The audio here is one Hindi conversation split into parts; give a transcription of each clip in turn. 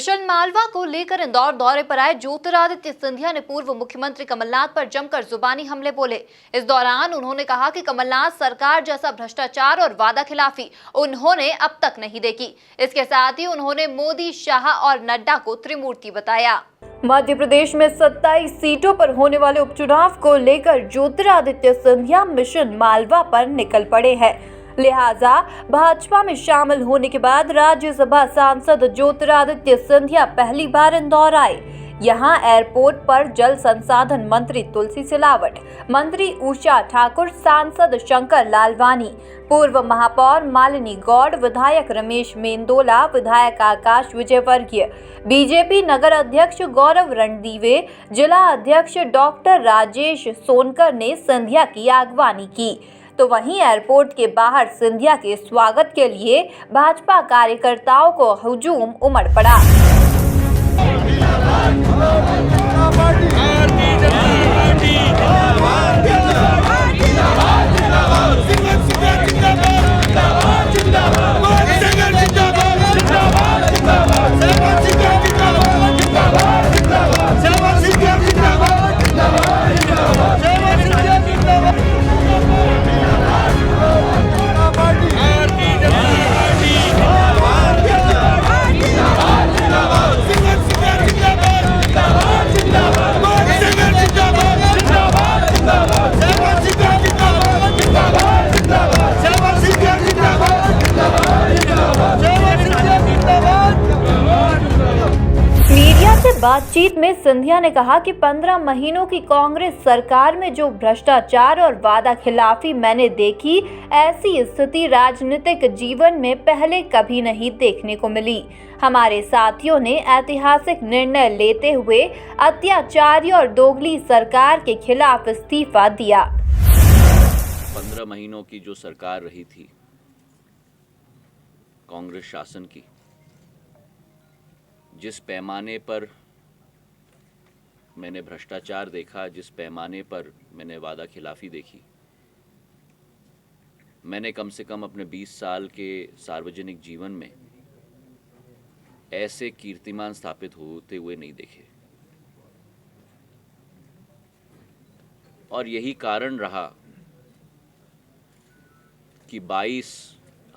मिशन मालवा को लेकर इंदौर दौरे पर आए ज्योतिरादित्य सिंधिया ने पूर्व मुख्यमंत्री कमलनाथ पर जमकर जुबानी हमले बोले। इस दौरान उन्होंने कहा कि कमलनाथ सरकार जैसा भ्रष्टाचार और वादा खिलाफी उन्होंने अब तक नहीं देखी। इसके साथ ही उन्होंने मोदी, शाह और नड्डा को त्रिमूर्ति बताया। मध्य प्रदेश में 27 सीटों पर होने वाले उपचुनाव को लेकर ज्योतिरादित्य सिंधिया मिशन मालवा पर निकल पड़े हैं। लिहाजा भाजपा में शामिल होने के बाद राज्यसभा सांसद ज्योतिरादित्य सिंधिया पहली बार इंदौर आए। यहां एयरपोर्ट पर जल संसाधन मंत्री तुलसी सिलावट, मंत्री उषा ठाकुर, सांसद शंकर लालवानी, पूर्व महापौर मालिनी गौड़, विधायक रमेश मेंदोला, विधायक आकाश विजयवर्गीय, बीजेपी नगर अध्यक्ष गौरव रणदीवे, जिला अध्यक्ष डॉक्टर राजेश सोनकर ने सिंधिया की अगवानी की। तो वहीं एयरपोर्ट के बाहर सिंधिया के स्वागत के लिए भाजपा कार्यकर्ताओं को हुजूम उमड़ पड़ा। बातचीत में सिंधिया ने कहा कि 15 महीनों की कांग्रेस सरकार में जो भ्रष्टाचार और वादा खिलाफी मैंने देखी, ऐसी स्थिति राजनीतिक जीवन में पहले कभी नहीं देखने को मिली। हमारे साथियों ने ऐतिहासिक निर्णय लेते हुए अत्याचारी और दोगली सरकार के खिलाफ इस्तीफा दिया। 15 महीनों की जो सरकार रही थी कांग्रेस शासन की, जिस पैमाने पर मैंने भ्रष्टाचार देखा, जिस पैमाने पर मैंने वादा खिलाफी देखी, मैंने कम से कम अपने 20 साल के सार्वजनिक जीवन में ऐसे कीर्तिमान स्थापित होते हुए नहीं देखे। और यही कारण रहा कि 22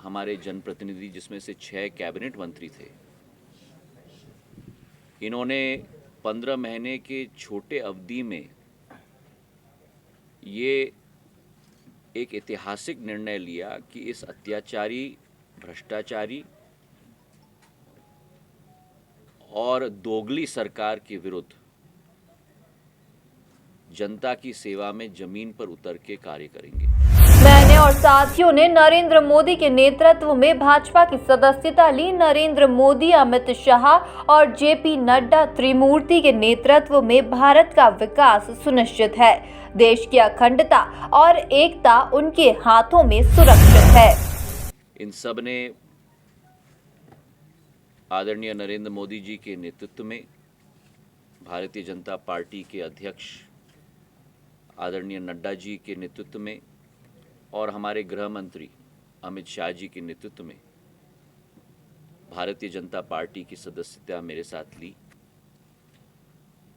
हमारे जनप्रतिनिधि, जिसमें से 6 कैबिनेट मंत्री थे, इन्होंने 15 महीने के छोटे अवधि में ये एक ऐतिहासिक निर्णय लिया कि इस अत्याचारी, भ्रष्टाचारी और दोगली सरकार के विरुद्ध जनता की सेवा में जमीन पर उतर के कार्य करेंगे। मैंने और साथियों ने नरेंद्र मोदी के नेतृत्व में भाजपा की सदस्यता ली। नरेंद्र मोदी, अमित शाह और जेपी नड्डा त्रिमूर्ति के नेतृत्व में भारत का विकास सुनिश्चित है। देश की अखंडता और एकता उनके हाथों में सुरक्षित है। इन सब ने आदरणीय नरेंद्र मोदी जी के नेतृत्व में, भारतीय जनता पार्टी के अध्यक्ष आदरणीय नड्डा जी के नेतृत्व में और हमारे गृह मंत्री अमित शाह जी के नेतृत्व में भारतीय जनता पार्टी की सदस्यता मेरे साथ ली।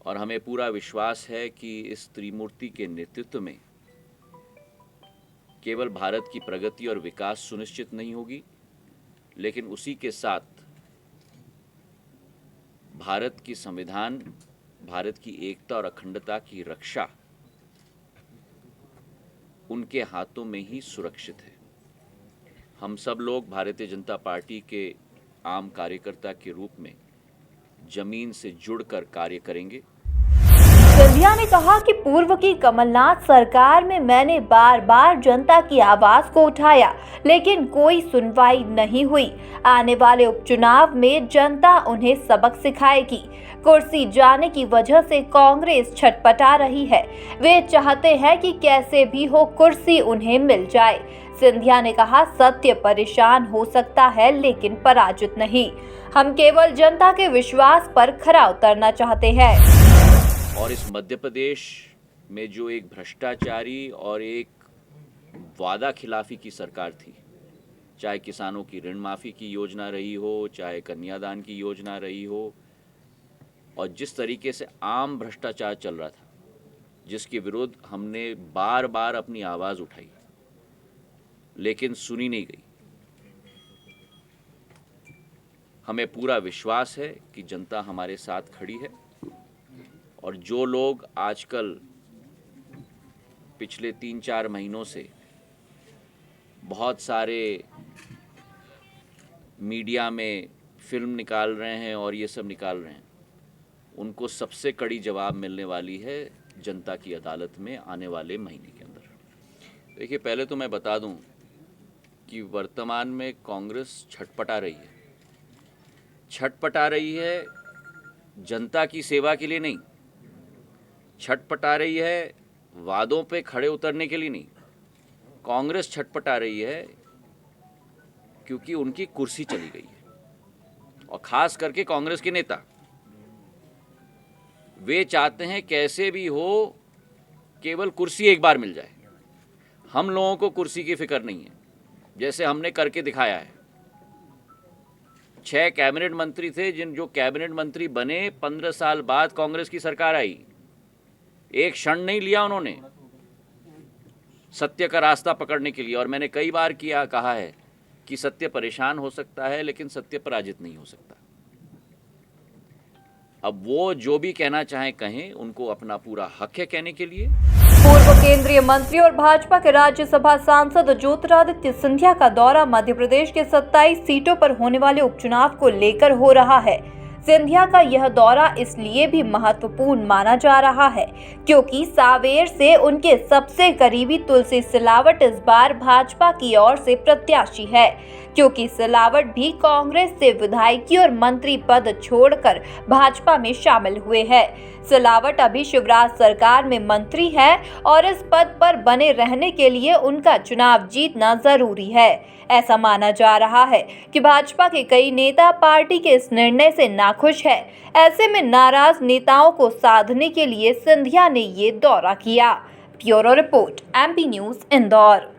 और हमें पूरा विश्वास है कि इस त्रिमूर्ति के नेतृत्व में केवल भारत की प्रगति और विकास सुनिश्चित नहीं होगी, लेकिन उसी के साथ भारत की संविधान, भारत की एकता और अखंडता की रक्षा उनके हाथों में ही सुरक्षित है। हम सब लोग भारतीय जनता पार्टी के आम कार्यकर्ता के रूप में जमीन से जुड़कर कार्य करेंगे। सिंधिया ने कहा कि पूर्व की कमलनाथ सरकार में मैंने बार बार जनता की आवाज को उठाया, लेकिन कोई सुनवाई नहीं हुई। आने वाले उपचुनाव में जनता उन्हें सबक सिखाएगी। कुर्सी जाने की वजह से कांग्रेस छटपटा रही है। वे चाहते हैं कि कैसे भी हो कुर्सी उन्हें मिल जाए। सिंधिया ने कहा, सत्य परेशान हो सकता है लेकिन पराजित नहीं। हम केवल जनता के विश्वास पर खरा उतरना चाहते हैं। और इस मध्य प्रदेश में जो एक भ्रष्टाचारी और एक वादा खिलाफी की सरकार थी, चाहे किसानों की ऋण माफ़ी की योजना रही हो, चाहे कन्यादान की योजना रही हो, और जिस तरीके से आम भ्रष्टाचार चल रहा था, जिसके विरुद्ध हमने बार बार अपनी आवाज़ उठाई, लेकिन सुनी नहीं गई। हमें पूरा विश्वास है कि जनता हमारे साथ खड़ी है, और जो लोग आजकल पिछले 3-4 महीनों से बहुत सारे मीडिया में फिल्म निकाल रहे हैं और ये सब निकाल रहे हैं, उनको सबसे कड़ी जवाब मिलने वाली है जनता की अदालत में आने वाले महीने के अंदर। देखिए, पहले तो मैं बता दूं कि वर्तमान में कांग्रेस छटपटा रही है जनता की सेवा के लिए नहीं, छटपटा रही है वादों पे खड़े उतरने के लिए नहीं। कांग्रेस छटपटा रही है क्योंकि उनकी कुर्सी चली गई है, और खास करके कांग्रेस के नेता वे चाहते हैं कैसे भी हो केवल कुर्सी एक बार मिल जाए। हम लोगों को कुर्सी की फिक्र नहीं है, जैसे हमने करके दिखाया है। 6 कैबिनेट मंत्री थे, जो कैबिनेट मंत्री बने 15 साल बाद कांग्रेस की सरकार आई, एक क्षण नहीं लिया उन्होंने सत्य का रास्ता पकड़ने के लिए। और मैंने कई बार कहा है कि सत्य परेशान हो सकता है, लेकिन सत्य पराजित नहीं हो सकता। अब वो जो भी कहना चाहें कहें, उनको अपना पूरा हक है कहने के लिए। पूर्व केंद्रीय मंत्री और भाजपा के राज्यसभा सांसद ज्योतिरादित्य सिंधिया का दौरा मध्य प्रदेश के 27 सीटों पर होने वाले उपचुनाव को लेकर हो रहा है। सिंधिया का यह दौरा इसलिए भी महत्वपूर्ण माना जा रहा है क्योंकि सांवेर से उनके सबसे करीबी तुलसी सिलावट इस बार भाजपा की ओर से प्रत्याशी है, क्योंकि सिलावट भी कांग्रेस से विधायकी और मंत्री पद छोड़कर भाजपा में शामिल हुए हैं। सिलावट अभी शिवराज सरकार में मंत्री है और इस पद पर बने रहने के लिए उनका चुनाव जीतना जरूरी है। ऐसा माना जा रहा है कि भाजपा के कई नेता पार्टी के इस निर्णय से नाखुश है। ऐसे में नाराज नेताओं को साधने के लिए सिंधिया ने ये दौरा किया। Bureau report, MP news, Indore.